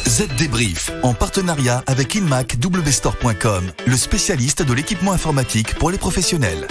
Z Débrief, en partenariat avec InmacWstore.com, le spécialiste de l'équipement informatique pour les professionnels.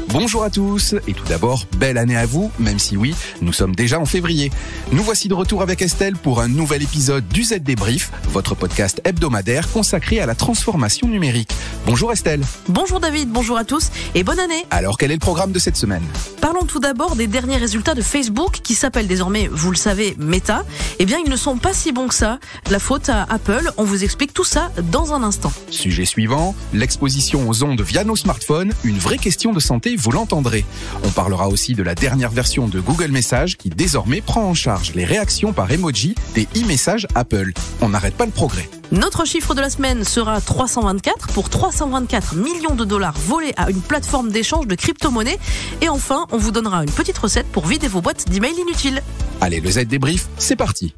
Bonjour à tous, et tout d'abord, belle année à vous, même si oui, nous sommes déjà en février. Nous voici de retour avec Estelle pour un nouvel épisode du Z Débrief, votre podcast hebdomadaire consacré à la transformation numérique. Bonjour Estelle. Bonjour David, bonjour à tous et bonne année. Alors, quel est le programme de cette semaine ? Parlons tout d'abord des derniers résultats de Facebook qui s'appelle désormais, vous le savez, Meta. Eh bien, ils ne sont pas si bons que ça. La faute à Apple, on vous explique tout ça dans un instant. Sujet suivant, l'exposition aux ondes via nos smartphones, une vraie question de santé, vous l'entendrez. On parlera aussi de la dernière version de Google Messages qui désormais prend en charge les réactions par emoji des e-messages Apple. On n'arrête pas le progrès. Notre chiffre de la semaine sera 324 pour 324 millions de dollars volés à une plateforme d'échange de crypto-monnaies. Et enfin, on vous donnera une petite recette pour vider vos boîtes d'emails inutiles. Allez, le Z Débrief, c'est parti.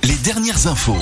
Les dernières infos.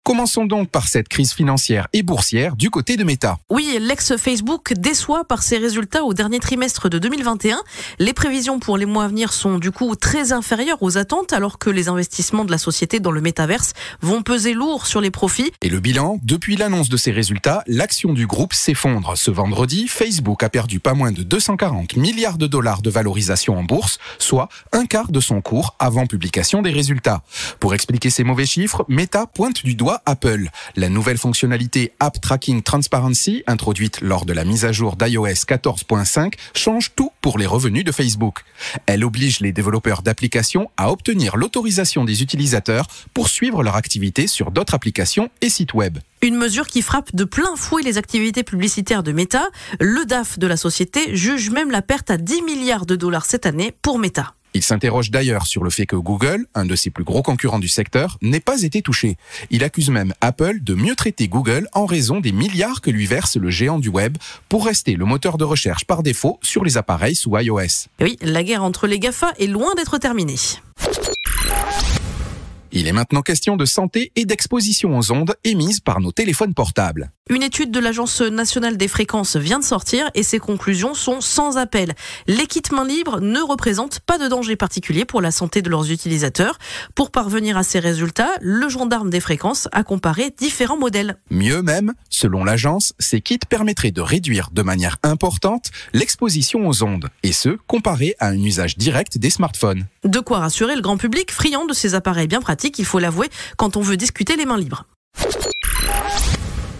Commençons donc par cette crise financière et boursière du côté de Meta. Oui, l'ex-Facebook déçoit par ses résultats au dernier trimestre de 2021. Les prévisions pour les mois à venir sont du coup très inférieures aux attentes, alors que les investissements de la société dans le métaverse vont peser lourd sur les profits. Et le bilan, depuis l'annonce de ces résultats, l'action du groupe s'effondre. Ce vendredi, Facebook a perdu pas moins de 240 milliards de dollars de valorisation en bourse, soit un quart de son cours avant publication des résultats. Pour expliquer ces mauvais chiffres, Meta pointe du doigt Apple. La nouvelle fonctionnalité App Tracking Transparency, introduite lors de la mise à jour d'iOS 14.5, change tout pour les revenus de Facebook. Elle oblige les développeurs d'applications à obtenir l'autorisation des utilisateurs pour suivre leur activité sur d'autres applications et sites web. Une mesure qui frappe de plein fouet les activités publicitaires de Meta. Le DAF de la société juge même la perte à 10 milliards de dollars cette année pour Meta. Il s'interroge d'ailleurs sur le fait que Google, un de ses plus gros concurrents du secteur, n'ait pas été touché. Il accuse même Apple de mieux traiter Google en raison des milliards que lui verse le géant du web pour rester le moteur de recherche par défaut sur les appareils sous iOS. Et oui, la guerre entre les GAFA est loin d'être terminée. Il est maintenant question de santé et d'exposition aux ondes émises par nos téléphones portables. Une étude de l'Agence nationale des fréquences vient de sortir et ses conclusions sont sans appel. Les kits main libre ne représentent pas de danger particulier pour la santé de leurs utilisateurs. Pour parvenir à ces résultats, le gendarme des fréquences a comparé différents modèles. Mieux même, selon l'agence, ces kits permettraient de réduire de manière importante l'exposition aux ondes, et ce, comparé à un usage direct des smartphones. De quoi rassurer le grand public friand de ces appareils bien pratiques, il faut l'avouer, quand on veut discuter les mains libres.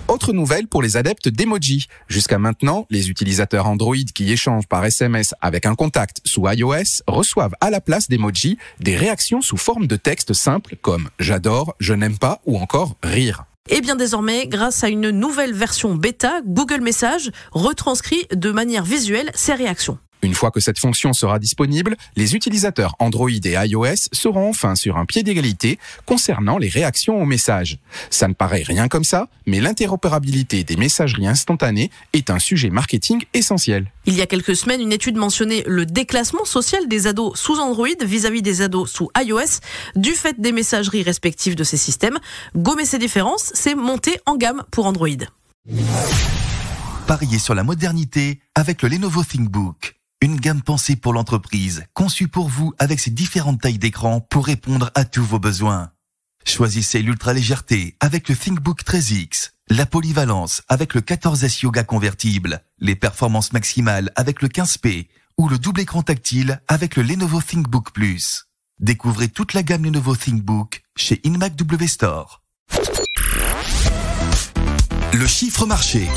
Autre nouvelle pour les adeptes d'emoji. Jusqu'à maintenant, les utilisateurs Android qui échangent par SMS avec un contact sous iOS reçoivent à la place d'emoji des réactions sous forme de texte simple comme « j'adore »,« je n'aime pas » ou encore « rire ». Et bien désormais, grâce à une nouvelle version bêta, Google Messages retranscrit de manière visuelle ces réactions. Une fois que cette fonction sera disponible, les utilisateurs Android et iOS seront enfin sur un pied d'égalité concernant les réactions aux messages. Ça ne paraît rien comme ça, mais l'interopérabilité des messageries instantanées est un sujet marketing essentiel. Il y a quelques semaines, une étude mentionnait le déclassement social des ados sous Android vis-à-vis des ados sous iOS du fait des messageries respectives de ces systèmes. Gommer ces différences, c'est monter en gamme pour Android. Pariez sur la modernité avec le Lenovo ThinkBook. Une gamme pensée pour l'entreprise, conçue pour vous avec ses différentes tailles d'écran pour répondre à tous vos besoins. Choisissez l'ultra légèreté avec le ThinkBook 13X, la polyvalence avec le 14S Yoga convertible, les performances maximales avec le 15P ou le double écran tactile avec le Lenovo ThinkBook Plus. Découvrez toute la gamme Lenovo ThinkBook chez InmacWstore. Le chiffre marché.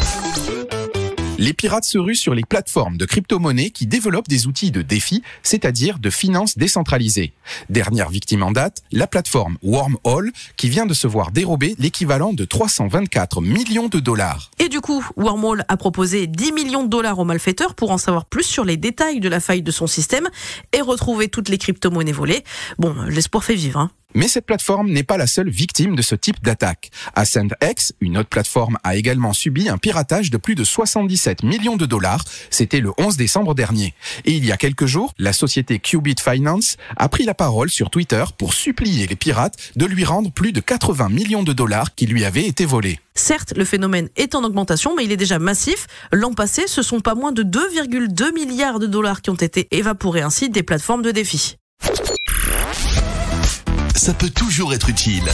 Les pirates se ruent sur les plateformes de crypto-monnaies qui développent des outils de défi, c'est-à-dire de finances décentralisées. Dernière victime en date, la plateforme Wormhole, qui vient de se voir dérober l'équivalent de 324 millions de dollars. Et du coup, Wormhole a proposé 10 millions de dollars aux malfaiteurs pour en savoir plus sur les détails de la faille de son système et retrouver toutes les crypto-monnaies volées. Bon, l'espoir fait vivre, hein. Mais cette plateforme n'est pas la seule victime de ce type d'attaque. AscendX, une autre plateforme, a également subi un piratage de plus de 77 millions de dollars. C'était le 11 décembre dernier. Et il y a quelques jours, la société Qubit Finance a pris la parole sur Twitter pour supplier les pirates de lui rendre plus de 80 millions de dollars qui lui avaient été volés. Certes, le phénomène est en augmentation, mais il est déjà massif. L'an passé, ce sont pas moins de 2,2 milliards de dollars qui ont été évaporés ainsi des plateformes de défi. Ça peut toujours être utile.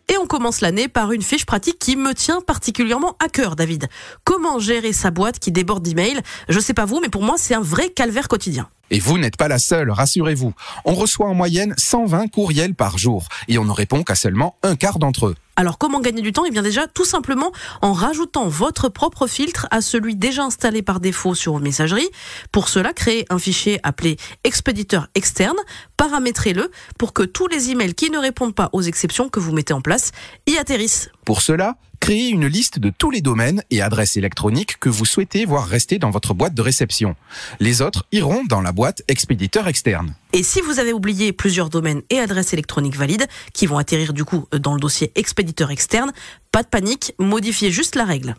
Et on commence l'année par une fiche pratique qui me tient particulièrement à cœur, David. Comment gérer sa boîte qui déborde d'emails ? Je sais pas vous, mais pour moi, c'est un vrai calvaire quotidien. Et vous n'êtes pas la seule, rassurez-vous. On reçoit en moyenne 120 courriels par jour et on ne répond qu'à seulement un quart d'entre eux. Alors comment gagner du temps ? Eh bien déjà, tout simplement en rajoutant votre propre filtre à celui déjà installé par défaut sur vos messageries. Pour cela, créez un fichier appelé expéditeur externe, paramétrez-le pour que tous les emails qui ne répondent pas aux exceptions que vous mettez en place y atterrissent. Pour cela, créez une liste de tous les domaines et adresses électroniques que vous souhaitez voir rester dans votre boîte de réception. Les autres iront dans la boîte expéditeur externe. Et si vous avez oublié plusieurs domaines et adresses électroniques valides, qui vont atterrir du coup dans le dossier expéditeur externe, pas de panique, modifiez juste la règle.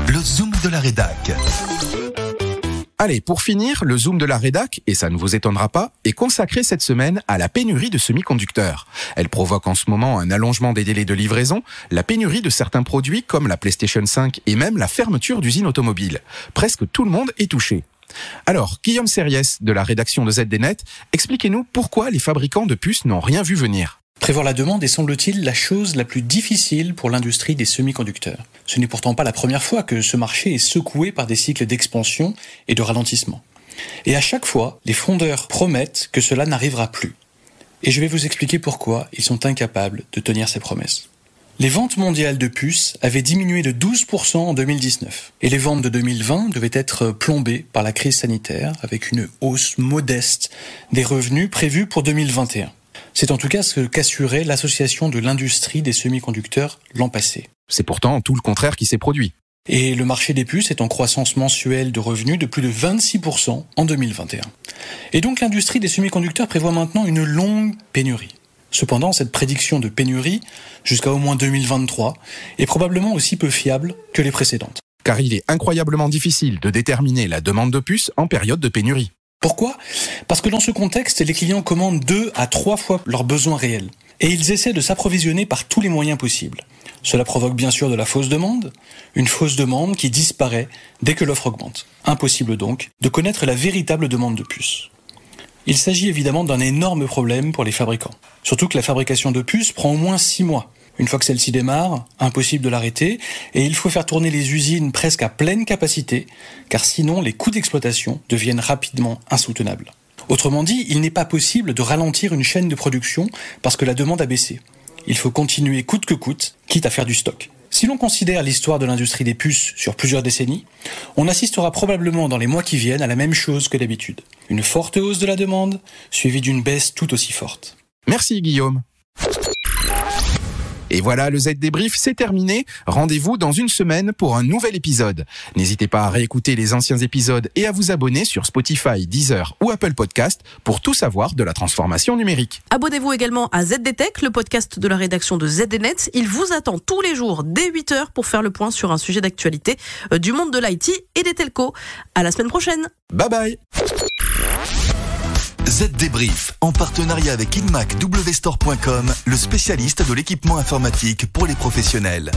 Le zoom de la rédac. Allez, pour finir, le zoom de la rédac, et ça ne vous étonnera pas, est consacré cette semaine à la pénurie de semi-conducteurs. Elle provoque en ce moment un allongement des délais de livraison, la pénurie de certains produits comme la PlayStation 5 et même la fermeture d'usines automobiles. Presque tout le monde est touché. Alors, Guillaume Serriès, de la rédaction de ZDNet, expliquez-nous pourquoi les fabricants de puces n'ont rien vu venir. Prévoir la demande est, semble-t-il, la chose la plus difficile pour l'industrie des semi-conducteurs. Ce n'est pourtant pas la première fois que ce marché est secoué par des cycles d'expansion et de ralentissement. Et à chaque fois, les fondeurs promettent que cela n'arrivera plus. Et je vais vous expliquer pourquoi ils sont incapables de tenir ces promesses. Les ventes mondiales de puces avaient diminué de 12% en 2019. Et les ventes de 2020 devaient être plombées par la crise sanitaire, avec une hausse modeste des revenus prévus pour 2021. C'est en tout cas ce qu'assurait l'association de l'industrie des semi-conducteurs l'an passé. C'est pourtant tout le contraire qui s'est produit. Et le marché des puces est en croissance mensuelle de revenus de plus de 26% en 2021. Et donc l'industrie des semi-conducteurs prévoit maintenant une longue pénurie. Cependant, cette prédiction de pénurie, jusqu'à au moins 2023, est probablement aussi peu fiable que les précédentes. Car il est incroyablement difficile de déterminer la demande de puces en période de pénurie. Pourquoi ? Parce que dans ce contexte, les clients commandent 2 à 3 fois leurs besoins réels. Et ils essaient de s'approvisionner par tous les moyens possibles. Cela provoque bien sûr de la fausse demande, une fausse demande qui disparaît dès que l'offre augmente. Impossible donc de connaître la véritable demande de puces. Il s'agit évidemment d'un énorme problème pour les fabricants. Surtout que la fabrication de puces prend au moins 6 mois. Une fois que celle-ci démarre, impossible de l'arrêter, et il faut faire tourner les usines presque à pleine capacité, car sinon les coûts d'exploitation deviennent rapidement insoutenables. Autrement dit, il n'est pas possible de ralentir une chaîne de production parce que la demande a baissé. Il faut continuer coûte que coûte, quitte à faire du stock. Si l'on considère l'histoire de l'industrie des puces sur plusieurs décennies, on assistera probablement dans les mois qui viennent à la même chose que d'habitude. Une forte hausse de la demande, suivie d'une baisse tout aussi forte. Merci Guillaume. Et voilà, le Z Débrief, c'est terminé. Rendez-vous dans une semaine pour un nouvel épisode. N'hésitez pas à réécouter les anciens épisodes et à vous abonner sur Spotify, Deezer ou Apple Podcast pour tout savoir de la transformation numérique. Abonnez-vous également à ZDTech, le podcast de la rédaction de ZDNet. Il vous attend tous les jours dès 8h pour faire le point sur un sujet d'actualité du monde de l'IT et des telcos. À la semaine prochaine. Bye bye. Z Débrief, en partenariat avec InMacWstore.com, le spécialiste de l'équipement informatique pour les professionnels.